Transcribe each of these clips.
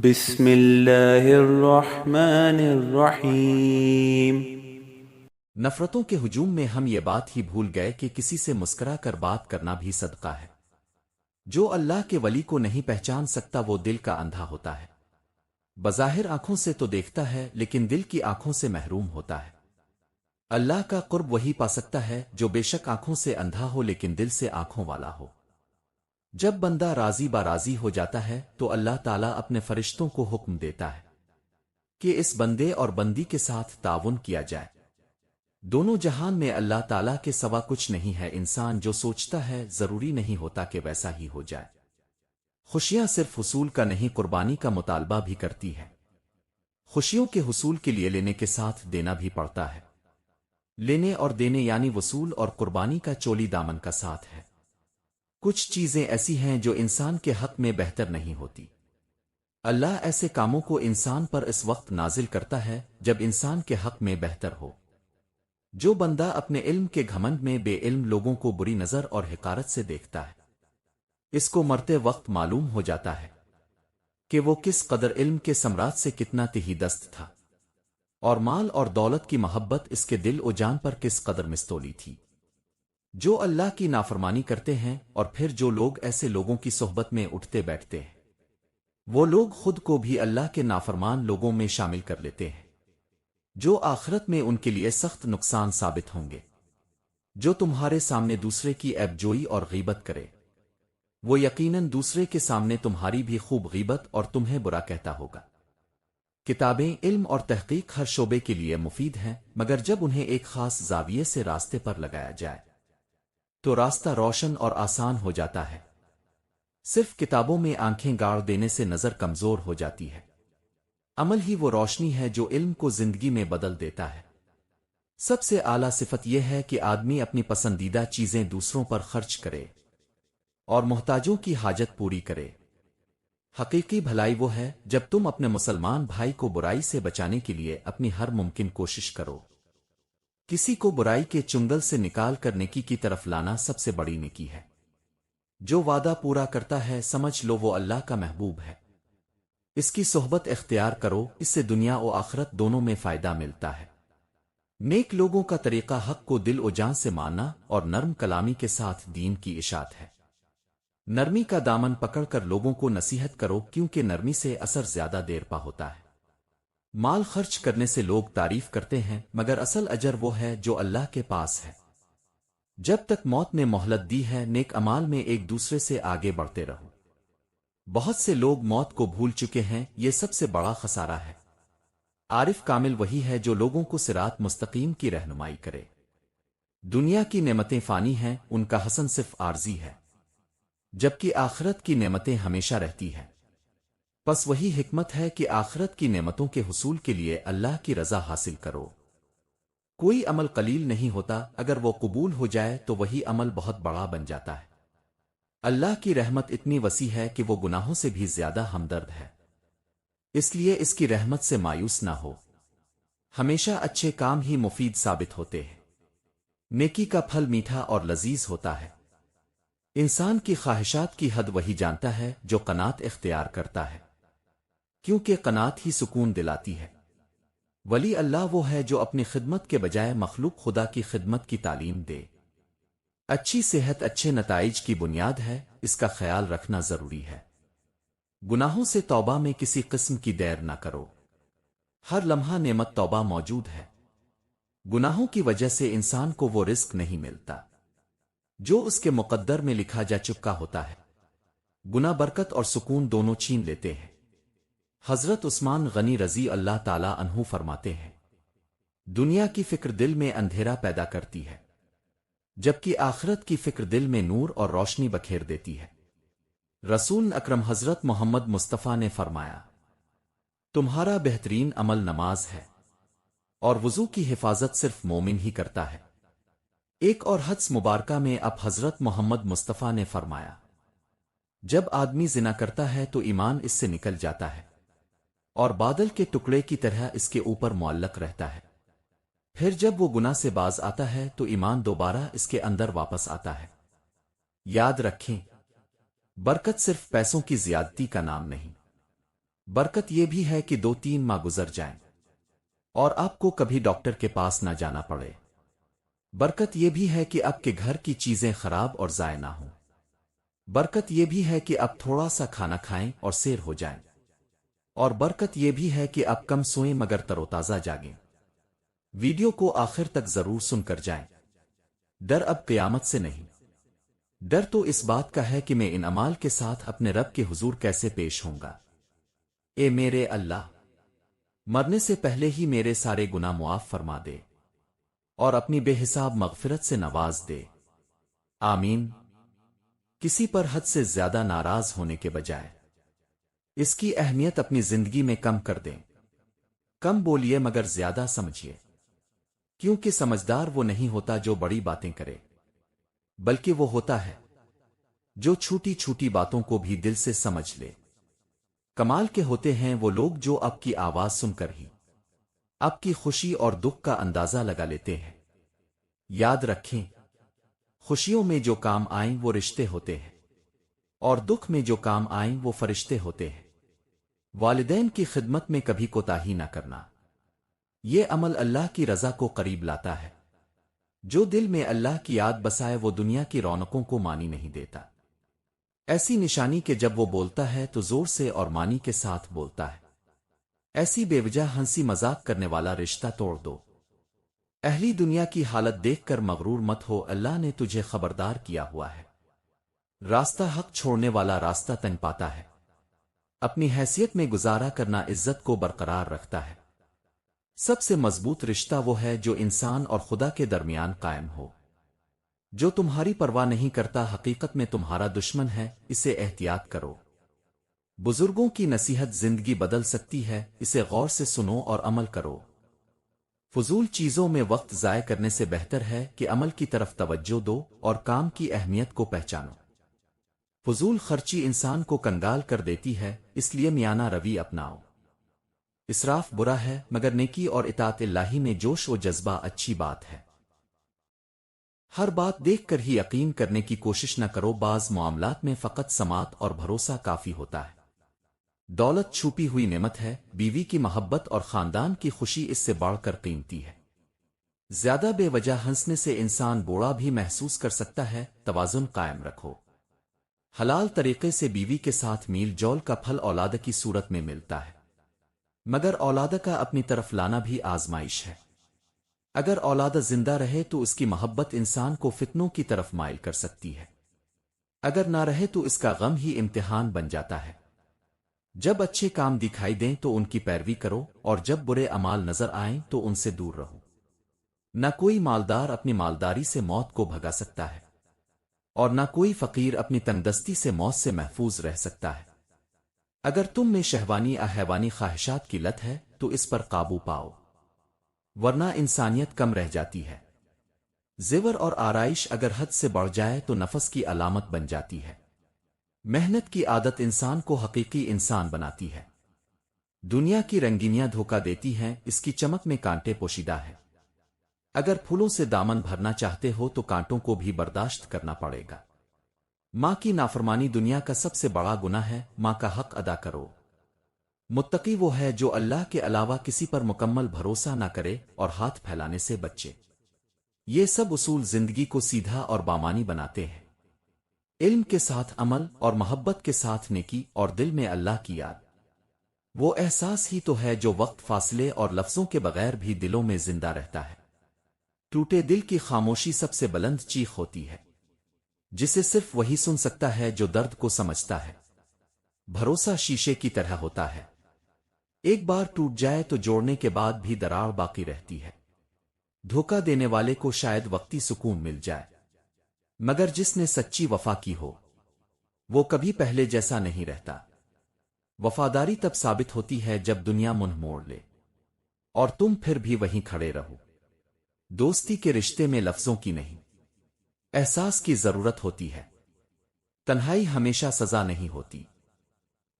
بسم اللہ الرحمن الرحیم۔ نفرتوں کے ہجوم میں ہم یہ بات ہی بھول گئے کہ کسی سے مسکرا کر بات کرنا بھی صدقہ ہے۔ جو اللہ کے ولی کو نہیں پہچان سکتا وہ دل کا اندھا ہوتا ہے۔ بظاہر آنکھوں سے تو دیکھتا ہے لیکن دل کی آنکھوں سے محروم ہوتا ہے۔ اللہ کا قرب وہی پا سکتا ہے جو بے شک آنکھوں سے اندھا ہو لیکن دل سے آنکھوں والا ہو۔ جب بندہ راضی باراضی ہو جاتا ہے تو اللہ تعالیٰ اپنے فرشتوں کو حکم دیتا ہے کہ اس بندے اور بندی کے ساتھ تعاون کیا جائے۔ دونوں جہان میں اللہ تعالیٰ کے سوا کچھ نہیں ہے۔ انسان جو سوچتا ہے ضروری نہیں ہوتا کہ ویسا ہی ہو جائے۔ خوشیاں صرف حصول کا نہیں قربانی کا مطالبہ بھی کرتی ہے۔ خوشیوں کے حصول کے لیے لینے کے ساتھ دینا بھی پڑتا ہے۔ لینے اور دینے یعنی وصول اور قربانی کا چولی دامن کا ساتھ ہے۔ کچھ چیزیں ایسی ہیں جو انسان کے حق میں بہتر نہیں ہوتی۔ اللہ ایسے کاموں کو انسان پر اس وقت نازل کرتا ہے جب انسان کے حق میں بہتر ہو۔ جو بندہ اپنے علم کے گھمنڈ میں بے علم لوگوں کو بری نظر اور حقارت سے دیکھتا ہے، اس کو مرتے وقت معلوم ہو جاتا ہے کہ وہ کس قدر علم کے سمراٹ سے کتنا تہی دست تھا، اور مال اور دولت کی محبت اس کے دل و جان پر کس قدر مستولی تھی۔ جو اللہ کی نافرمانی کرتے ہیں اور پھر جو لوگ ایسے لوگوں کی صحبت میں اٹھتے بیٹھتے ہیں، وہ لوگ خود کو بھی اللہ کے نافرمان لوگوں میں شامل کر لیتے ہیں، جو آخرت میں ان کے لیے سخت نقصان ثابت ہوں گے۔ جو تمہارے سامنے دوسرے کی عیب جوئی اور غیبت کرے، وہ یقیناً دوسرے کے سامنے تمہاری بھی خوب غیبت اور تمہیں برا کہتا ہوگا۔ کتابیں علم اور تحقیق ہر شعبے کے لیے مفید ہیں، مگر جب انہیں ایک خاص زاویے سے راستے پر لگایا جائے تو راستہ روشن اور آسان ہو جاتا ہے۔ صرف کتابوں میں آنکھیں گاڑ دینے سے نظر کمزور ہو جاتی ہے۔ عمل ہی وہ روشنی ہے جو علم کو زندگی میں بدل دیتا ہے۔ سب سے اعلیٰ صفت یہ ہے کہ آدمی اپنی پسندیدہ چیزیں دوسروں پر خرچ کرے اور محتاجوں کی حاجت پوری کرے۔ حقیقی بھلائی وہ ہے جب تم اپنے مسلمان بھائی کو برائی سے بچانے کے لیے اپنی ہر ممکن کوشش کرو۔ کسی کو برائی کے چنگل سے نکال کر نیکی کی طرف لانا سب سے بڑی نیکی ہے۔ جو وعدہ پورا کرتا ہے سمجھ لو وہ اللہ کا محبوب ہے۔ اس کی صحبت اختیار کرو، اس سے دنیا و آخرت دونوں میں فائدہ ملتا ہے۔ نیک لوگوں کا طریقہ حق کو دل و جان سے ماننا اور نرم کلامی کے ساتھ دین کی اشاعت ہے۔ نرمی کا دامن پکڑ کر لوگوں کو نصیحت کرو، کیونکہ نرمی سے اثر زیادہ دیر پا ہوتا ہے۔ مال خرچ کرنے سے لوگ تعریف کرتے ہیں، مگر اصل اجر وہ ہے جو اللہ کے پاس ہے۔ جب تک موت نے مہلت دی ہے نیک اعمال میں ایک دوسرے سے آگے بڑھتے رہو۔ بہت سے لوگ موت کو بھول چکے ہیں، یہ سب سے بڑا خسارہ ہے۔ عارف کامل وہی ہے جو لوگوں کو صراط مستقیم کی رہنمائی کرے۔ دنیا کی نعمتیں فانی ہیں، ان کا حسن صرف عارضی ہے، جبکہ آخرت کی نعمتیں ہمیشہ رہتی ہیں۔ پس وہی حکمت ہے کہ آخرت کی نعمتوں کے حصول کے لیے اللہ کی رضا حاصل کرو۔ کوئی عمل قلیل نہیں ہوتا، اگر وہ قبول ہو جائے تو وہی عمل بہت بڑا بن جاتا ہے۔ اللہ کی رحمت اتنی وسیع ہے کہ وہ گناہوں سے بھی زیادہ ہمدرد ہے، اس لیے اس کی رحمت سے مایوس نہ ہو۔ ہمیشہ اچھے کام ہی مفید ثابت ہوتے ہیں۔ نیکی کا پھل میٹھا اور لذیذ ہوتا ہے۔ انسان کی خواہشات کی حد وہی جانتا ہے جو قناعت اختیار کرتا ہے، کیونکہ قناعت ہی سکون دلاتی ہے۔ ولی اللہ وہ ہے جو اپنی خدمت کے بجائے مخلوق خدا کی خدمت کی تعلیم دے۔ اچھی صحت اچھے نتائج کی بنیاد ہے، اس کا خیال رکھنا ضروری ہے۔ گناہوں سے توبہ میں کسی قسم کی دیر نہ کرو۔ ہر لمحہ نعمت توبہ موجود ہے۔ گناہوں کی وجہ سے انسان کو وہ رزق نہیں ملتا جو اس کے مقدر میں لکھا جا چکا ہوتا ہے۔ گناہ برکت اور سکون دونوں چھین لیتے ہیں۔ حضرت عثمان غنی رضی اللہ تعالی عنہ فرماتے ہیں، دنیا کی فکر دل میں اندھیرا پیدا کرتی ہے، جبکہ آخرت کی فکر دل میں نور اور روشنی بکھیر دیتی ہے۔ رسول اکرم حضرت محمد مصطفیٰ نے فرمایا، تمہارا بہترین عمل نماز ہے، اور وضو کی حفاظت صرف مومن ہی کرتا ہے۔ ایک اور حدیث مبارکہ میں اب حضرت محمد مصطفیٰ نے فرمایا، جب آدمی زنا کرتا ہے تو ایمان اس سے نکل جاتا ہے اور بادل کے ٹکڑے کی طرح اس کے اوپر معلق رہتا ہے۔ پھر جب وہ گناہ سے باز آتا ہے تو ایمان دوبارہ اس کے اندر واپس آتا ہے۔ یاد رکھیں، برکت صرف پیسوں کی زیادتی کا نام نہیں، برکت یہ بھی ہے کہ 2-3 ماہ گزر جائیں اور آپ کو کبھی ڈاکٹر کے پاس نہ جانا پڑے۔ برکت یہ بھی ہے کہ آپ کے گھر کی چیزیں خراب اور ضائع نہ ہوں۔ برکت یہ بھی ہے کہ آپ تھوڑا سا کھانا کھائیں اور سیر ہو جائیں۔ اور برکت یہ بھی ہے کہ آپ کم سوئیں مگر تروتازہ جاگیں۔ ویڈیو کو آخر تک ضرور سن کر جائیں۔ ڈر اب قیامت سے نہیں، ڈر تو اس بات کا ہے کہ میں ان اعمال کے ساتھ اپنے رب کے حضور کیسے پیش ہوں گا۔ اے میرے اللہ، مرنے سے پہلے ہی میرے سارے گناہ معاف فرما دے اور اپنی بے حساب مغفرت سے نواز دے، آمین۔ کسی پر حد سے زیادہ ناراض ہونے کے بجائے اس کی اہمیت اپنی زندگی میں کم کر دیں۔ کم بولیے مگر زیادہ سمجھیے، کیونکہ سمجھدار وہ نہیں ہوتا جو بڑی باتیں کرے، بلکہ وہ ہوتا ہے جو چھوٹی چھوٹی باتوں کو بھی دل سے سمجھ لے۔ کمال کے ہوتے ہیں وہ لوگ جو آپ کی آواز سن کر ہی آپ کی خوشی اور دکھ کا اندازہ لگا لیتے ہیں۔ یاد رکھیں، خوشیوں میں جو کام آئیں وہ رشتے ہوتے ہیں، اور دکھ میں جو کام آئیں وہ فرشتے ہوتے ہیں۔ والدین کی خدمت میں کبھی کوتاہی نہ کرنا، یہ عمل اللہ کی رضا کو قریب لاتا ہے۔ جو دل میں اللہ کی یاد بسائے وہ دنیا کی رونقوں کو مانی نہیں دیتا۔ ایسی نشانی کہ جب وہ بولتا ہے تو زور سے اور مانی کے ساتھ بولتا ہے۔ ایسی بے وجہ ہنسی مذاق کرنے والا رشتہ توڑ دو۔ اہلی دنیا کی حالت دیکھ کر مغرور مت ہو، اللہ نے تجھے خبردار کیا ہوا ہے۔ راستہ حق چھوڑنے والا راستہ تن پاتا ہے۔ اپنی حیثیت میں گزارا کرنا عزت کو برقرار رکھتا ہے۔ سب سے مضبوط رشتہ وہ ہے جو انسان اور خدا کے درمیان قائم ہو۔ جو تمہاری پرواہ نہیں کرتا حقیقت میں تمہارا دشمن ہے، اسے احتیاط کرو۔ بزرگوں کی نصیحت زندگی بدل سکتی ہے، اسے غور سے سنو اور عمل کرو۔ فضول چیزوں میں وقت ضائع کرنے سے بہتر ہے کہ عمل کی طرف توجہ دو اور کام کی اہمیت کو پہچانو۔ فضول خرچی انسان کو کنگال کر دیتی ہے، اس لیے میانہ روی اپناؤ۔ اسراف برا ہے مگر نیکی اور اطاعت الہی میں جوش و جذبہ اچھی بات ہے۔ ہر بات دیکھ کر ہی یقین کرنے کی کوشش نہ کرو، بعض معاملات میں فقط سماعت اور بھروسہ کافی ہوتا ہے۔ دولت چھپی ہوئی نعمت ہے، بیوی کی محبت اور خاندان کی خوشی اس سے بڑھ کر قیمتی ہے۔ زیادہ بے وجہ ہنسنے سے انسان بوڑھا بھی محسوس کر سکتا ہے، توازن قائم رکھو۔ حلال طریقے سے بیوی کے ساتھ میل جول کا پھل اولاد کی صورت میں ملتا ہے، مگر اولاد کا اپنی طرف لانا بھی آزمائش ہے۔ اگر اولاد زندہ رہے تو اس کی محبت انسان کو فتنوں کی طرف مائل کر سکتی ہے، اگر نہ رہے تو اس کا غم ہی امتحان بن جاتا ہے۔ جب اچھے کام دکھائی دیں تو ان کی پیروی کرو، اور جب برے اعمال نظر آئیں تو ان سے دور رہو۔ نہ کوئی مالدار اپنی مالداری سے موت کو بھگا سکتا ہے، اور نہ کوئی فقیر اپنی تنگدستی سے موت سے محفوظ رہ سکتا ہے۔ اگر تم میں شہوانی حیوانی خواہشات کی لت ہے تو اس پر قابو پاؤ، ورنہ انسانیت کم رہ جاتی ہے۔ زیور اور آرائش اگر حد سے بڑھ جائے تو نفس کی علامت بن جاتی ہے۔ محنت کی عادت انسان کو حقیقی انسان بناتی ہے۔ دنیا کی رنگینیاں دھوکہ دیتی ہیں، اس کی چمک میں کانٹے پوشیدہ ہے۔ اگر پھولوں سے دامن بھرنا چاہتے ہو تو کانٹوں کو بھی برداشت کرنا پڑے گا۔ ماں کی نافرمانی دنیا کا سب سے بڑا گناہ ہے، ماں کا حق ادا کرو۔ متقی وہ ہے جو اللہ کے علاوہ کسی پر مکمل بھروسہ نہ کرے اور ہاتھ پھیلانے سے بچے۔ یہ سب اصول زندگی کو سیدھا اور بامانی بناتے ہیں۔ علم کے ساتھ عمل اور محبت کے ساتھ نیکی اور دل میں اللہ کی یاد، وہ احساس ہی تو ہے جو وقت فاصلے اور لفظوں کے بغیر بھی دلوں میں زندہ رہتا ہے۔ ٹوٹے دل کی خاموشی سب سے بلند چیخ ہوتی ہے، جسے صرف وہی سن سکتا ہے جو درد کو سمجھتا ہے۔ بھروسہ شیشے کی طرح ہوتا ہے، ایک بار ٹوٹ جائے تو جوڑنے کے بعد بھی دراڑ باقی رہتی ہے۔ دھوکہ دینے والے کو شاید وقتی سکون مل جائے، مگر جس نے سچی وفا کی ہو وہ کبھی پہلے جیسا نہیں رہتا۔ وفاداری تب ثابت ہوتی ہے جب دنیا منہ موڑ لے اور تم پھر بھی وہیں کھڑے رہو۔ دوستی کے رشتے میں لفظوں کی نہیں، احساس کی ضرورت ہوتی ہے۔ تنہائی ہمیشہ سزا نہیں ہوتی،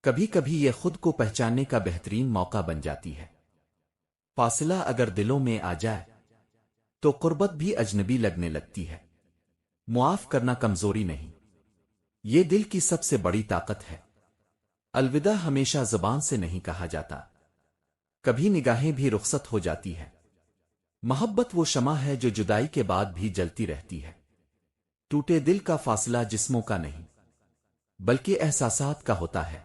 کبھی کبھی یہ خود کو پہچاننے کا بہترین موقع بن جاتی ہے۔ فاصلہ اگر دلوں میں آ جائے تو قربت بھی اجنبی لگنے لگتی ہے۔ معاف کرنا کمزوری نہیں، یہ دل کی سب سے بڑی طاقت ہے۔ الوداع ہمیشہ زبان سے نہیں کہا جاتا، کبھی نگاہیں بھی رخصت ہو جاتی ہے۔ محبت وہ شمع ہے جو جدائی کے بعد بھی جلتی رہتی ہے۔ ٹوٹے دل کا فاصلہ جسموں کا نہیں بلکہ احساسات کا ہوتا ہے۔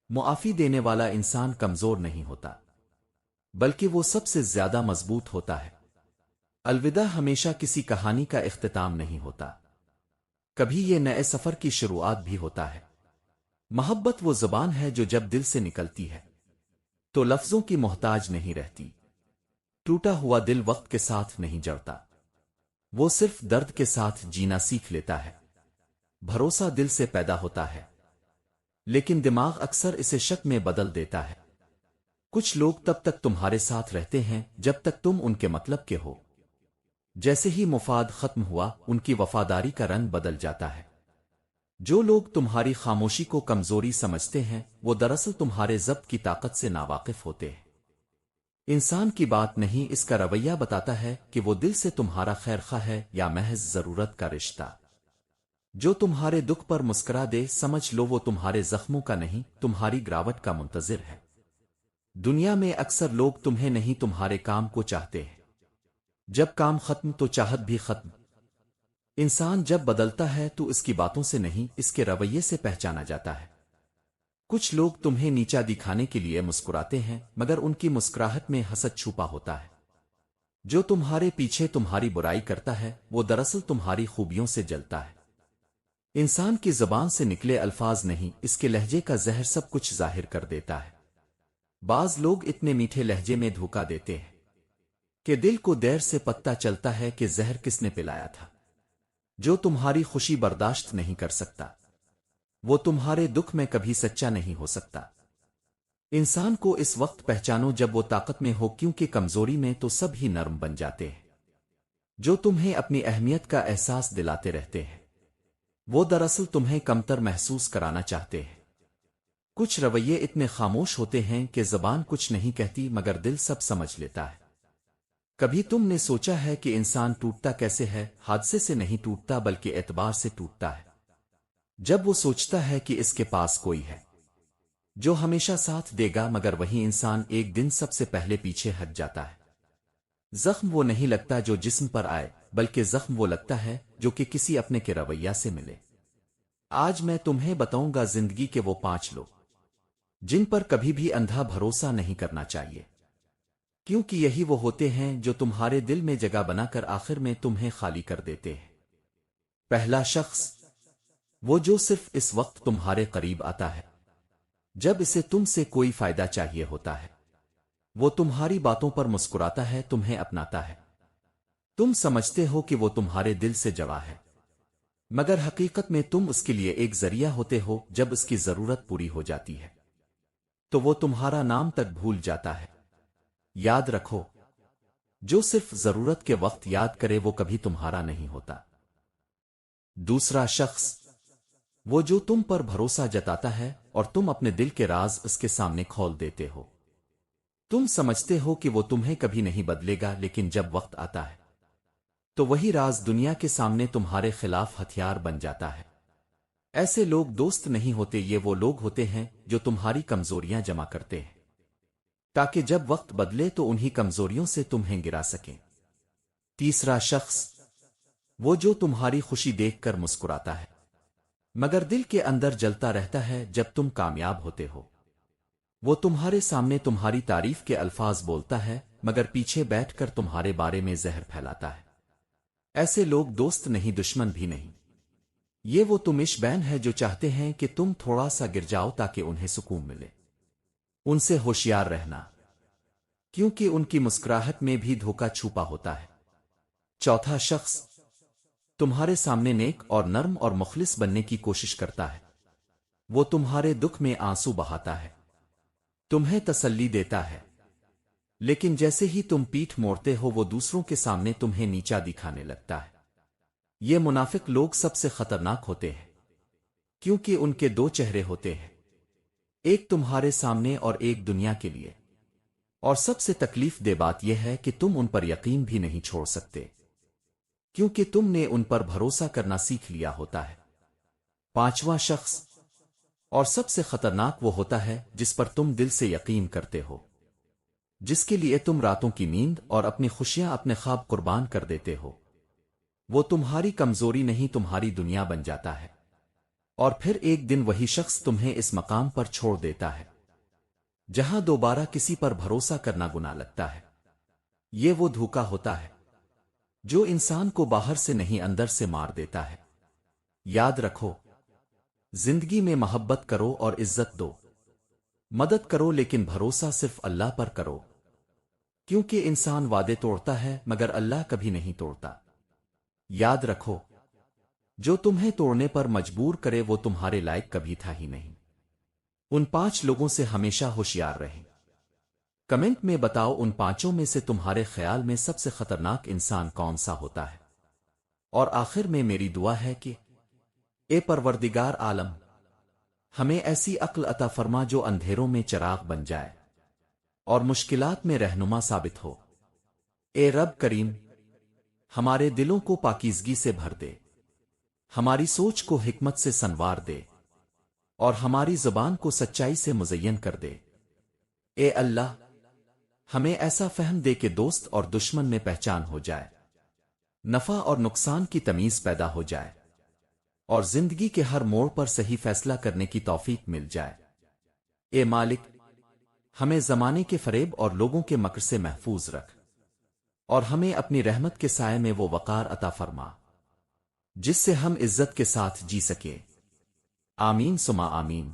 معافی دینے والا انسان کمزور نہیں ہوتا بلکہ وہ سب سے زیادہ مضبوط ہوتا ہے۔ الوداع ہمیشہ کسی کہانی کا اختتام نہیں ہوتا، کبھی یہ نئے سفر کی شروعات بھی ہوتا ہے۔ محبت وہ زبان ہے جو جب دل سے نکلتی ہے تو لفظوں کی محتاج نہیں رہتی۔ ٹوٹا ہوا دل وقت کے ساتھ نہیں جڑتا، وہ صرف درد کے ساتھ جینا سیکھ لیتا ہے۔ بھروسہ دل سے پیدا ہوتا ہے لیکن دماغ اکثر اسے شک میں بدل دیتا ہے۔ کچھ لوگ تب تک تمہارے ساتھ رہتے ہیں جب تک تم ان کے مطلب کے ہو، جیسے ہی مفاد ختم ہوا ان کی وفاداری کا رنگ بدل جاتا ہے۔ جو لوگ تمہاری خاموشی کو کمزوری سمجھتے ہیں وہ دراصل تمہارے ضبط کی طاقت سے ناواقف ہوتے ہیں۔ انسان کی بات نہیں، اس کا رویہ بتاتا ہے کہ وہ دل سے تمہارا خیر خواہ ہے یا محض ضرورت کا رشتہ۔ جو تمہارے دکھ پر مسکرا دے سمجھ لو وہ تمہارے زخموں کا نہیں، تمہاری گراوٹ کا منتظر ہے۔ دنیا میں اکثر لوگ تمہیں نہیں تمہارے کام کو چاہتے ہیں، جب کام ختم تو چاہت بھی ختم۔ انسان جب بدلتا ہے تو اس کی باتوں سے نہیں اس کے رویے سے پہچانا جاتا ہے۔ کچھ لوگ تمہیں نیچا دکھانے کے لیے مسکراتے ہیں مگر ان کی مسکراہٹ میں حسد چھپا ہوتا ہے۔ جو تمہارے پیچھے تمہاری برائی کرتا ہے وہ دراصل تمہاری خوبیوں سے جلتا ہے۔ انسان کی زبان سے نکلے الفاظ نہیں اس کے لہجے کا زہر سب کچھ ظاہر کر دیتا ہے۔ بعض لوگ اتنے میٹھے لہجے میں دھوکا دیتے ہیں کہ دل کو دیر سے پتہ چلتا ہے کہ زہر کس نے پلایا تھا۔ جو تمہاری خوشی برداشت نہیں کر سکتا وہ تمہارے دکھ میں کبھی سچا نہیں ہو سکتا۔ انسان کو اس وقت پہچانو جب وہ طاقت میں ہو، کیونکہ کمزوری میں تو سب ہی نرم بن جاتے ہیں۔ جو تمہیں اپنی اہمیت کا احساس دلاتے رہتے ہیں وہ دراصل تمہیں کمتر محسوس کرانا چاہتے ہیں۔ کچھ رویے اتنے خاموش ہوتے ہیں کہ زبان کچھ نہیں کہتی مگر دل سب سمجھ لیتا ہے۔ کبھی تم نے سوچا ہے کہ انسان ٹوٹتا کیسے ہے؟ حادثے سے نہیں ٹوٹتا بلکہ اعتبار سے ٹوٹتا ہے۔ جب وہ سوچتا ہے کہ اس کے پاس کوئی ہے جو ہمیشہ ساتھ دے گا، مگر وہی انسان ایک دن سب سے پہلے پیچھے ہٹ جاتا ہے۔ زخم وہ نہیں لگتا جو جسم پر آئے بلکہ زخم وہ لگتا ہے جو کہ کسی اپنے کے رویہ سے ملے۔ آج میں تمہیں بتاؤں گا زندگی کے وہ 5 لوگ جن پر کبھی بھی اندھا بھروسہ نہیں کرنا چاہیے، کیونکہ یہی وہ ہوتے ہیں جو تمہارے دل میں جگہ بنا کر آخر میں تمہیں خالی کر دیتے ہیں۔ پہلا شخص وہ جو صرف اس وقت تمہارے قریب آتا ہے جب اسے تم سے کوئی فائدہ چاہیے ہوتا ہے۔ وہ تمہاری باتوں پر مسکراتا ہے، تمہیں اپناتا ہے، تم سمجھتے ہو کہ وہ تمہارے دل سے جڑا ہے، مگر حقیقت میں تم اس کے لیے ایک ذریعہ ہوتے ہو۔ جب اس کی ضرورت پوری ہو جاتی ہے تو وہ تمہارا نام تک بھول جاتا ہے۔ یاد رکھو، جو صرف ضرورت کے وقت یاد کرے وہ کبھی تمہارا نہیں ہوتا۔ دوسرا شخص وہ جو تم پر بھروسہ جتاتا ہے اور تم اپنے دل کے راز اس کے سامنے کھول دیتے ہو۔ تم سمجھتے ہو کہ وہ تمہیں کبھی نہیں بدلے گا، لیکن جب وقت آتا ہے تو وہی راز دنیا کے سامنے تمہارے خلاف ہتھیار بن جاتا ہے۔ ایسے لوگ دوست نہیں ہوتے، یہ وہ لوگ ہوتے ہیں جو تمہاری کمزوریاں جمع کرتے ہیں تاکہ جب وقت بدلے تو انہی کمزوریوں سے تمہیں گرا سکیں۔ تیسرا شخص وہ جو تمہاری خوشی دیکھ کر مسکراتا ہے مگر دل کے اندر جلتا رہتا ہے جب تم کامیاب ہوتے ہو۔ وہ تمہارے سامنے تمہاری تعریف کے الفاظ بولتا ہے مگر پیچھے بیٹھ کر تمہارے بارے میں زہر پھیلاتا ہے۔ ایسے لوگ دوست نہیں، دشمن بھی نہیں، یہ وہ تمش بین ہے جو چاہتے ہیں کہ تم تھوڑا سا گر جاؤ تاکہ انہیں سکون ملے۔ ان سے ہوشیار رہنا، کیونکہ ان کی مسکراہٹ میں بھی دھوکہ چھپا ہوتا ہے۔ چوتھا شخص تمہارے سامنے نیک اور نرم اور مخلص بننے کی کوشش کرتا ہے۔ وہ تمہارے دکھ میں آنسو بہاتا ہے، تمہیں تسلی دیتا ہے، لیکن جیسے ہی تم پیٹھ موڑتے ہو وہ دوسروں کے سامنے تمہیں نیچا دکھانے لگتا ہے۔ یہ منافق لوگ سب سے خطرناک ہوتے ہیں کیونکہ ان کے 2 چہرے ہوتے ہیں، ایک تمہارے سامنے اور ایک دنیا کے لیے۔ اور سب سے تکلیف دہ بات یہ ہے کہ تم ان پر یقین بھی نہیں چھوڑ سکتے کیونکہ تم نے ان پر بھروسہ کرنا سیکھ لیا ہوتا ہے۔ پانچواں شخص اور سب سے خطرناک وہ ہوتا ہے جس پر تم دل سے یقین کرتے ہو، جس کے لیے تم راتوں کی نیند اور اپنی خوشیاں اپنے خواب قربان کر دیتے ہو۔ وہ تمہاری کمزوری نہیں، تمہاری دنیا بن جاتا ہے، اور پھر ایک دن وہی شخص تمہیں اس مقام پر چھوڑ دیتا ہے جہاں دوبارہ کسی پر بھروسہ کرنا گناہ لگتا ہے۔ یہ وہ دھوکا ہوتا ہے جو انسان کو باہر سے نہیں اندر سے مار دیتا ہے۔ یاد رکھو، زندگی میں محبت کرو اور عزت دو، مدد کرو، لیکن بھروسہ صرف اللہ پر کرو، کیونکہ انسان وعدے توڑتا ہے مگر اللہ کبھی نہیں توڑتا۔ یاد رکھو، جو تمہیں توڑنے پر مجبور کرے وہ تمہارے لائق کبھی تھا ہی نہیں۔ ان 5 لوگوں سے ہمیشہ ہوشیار رہیں۔ کمنٹ میں بتاؤ ان 5 میں سے تمہارے خیال میں سب سے خطرناک انسان کون سا ہوتا ہے۔ اور آخر میں میری دعا ہے کہ اے پروردگار عالم، ہمیں ایسی عقل عطا فرما جو اندھیروں میں چراغ بن جائے اور مشکلات میں رہنما ثابت ہو۔ اے رب کریم، ہمارے دلوں کو پاکیزگی سے بھر دے، ہماری سوچ کو حکمت سے سنوار دے، اور ہماری زبان کو سچائی سے مزین کر دے۔ اے اللہ، ہمیں ایسا فہم دے کہ دوست اور دشمن میں پہچان ہو جائے، نفع اور نقصان کی تمیز پیدا ہو جائے، اور زندگی کے ہر موڑ پر صحیح فیصلہ کرنے کی توفیق مل جائے۔ اے مالک، ہمیں زمانے کے فریب اور لوگوں کے مکر سے محفوظ رکھ، اور ہمیں اپنی رحمت کے سائے میں وہ وقار عطا فرما جس سے ہم عزت کے ساتھ جی سکیں۔ آمین ثم آمین۔